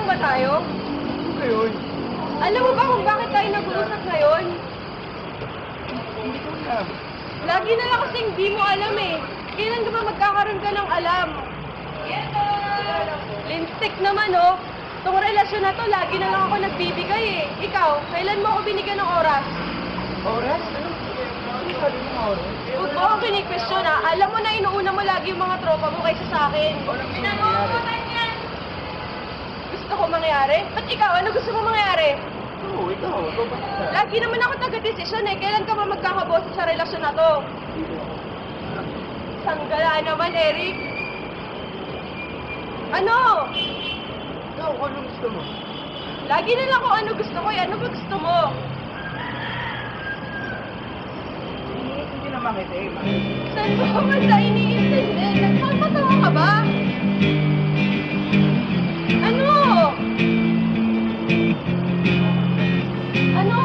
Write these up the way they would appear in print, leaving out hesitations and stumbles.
ba tayo? Ngayon, Alam mo ba kung bakit tayo nag-uusap ngayon? hindi ko alam. Lagi na lang kasi hindi mo alam eh. Kailan ka ba magkakaroon ka ng alam? Lipstick naman oh. Itong relasyon na to, lagi na lang ako nagbibigay eh. Ikaw, kailan mo ako binigyan ng oras? Oras? Ano sabi mo oras? Huwag mo akong kini-question ha. Alam mo na inuuna mo lagi yung mga tropa mo kaysa sa akin. Gusto ko mangyari? Ba't ikaw? Ano gusto mo mangyari? Oo, ikaw ba? Lagi naman ako taga-desisyon eh. Kailan ka ba magkakaboses sa relasyon na to? Sanggala naman, Eric. Ano? Ikaw, ano gusto mo? Lagi na lang kung ano gusto ko eh. Ano ba gusto mo? Hindi naman kita eh. Saan mo ka man sa iniintindi? Nagpapatawa ka ba? Ano? Ano?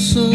So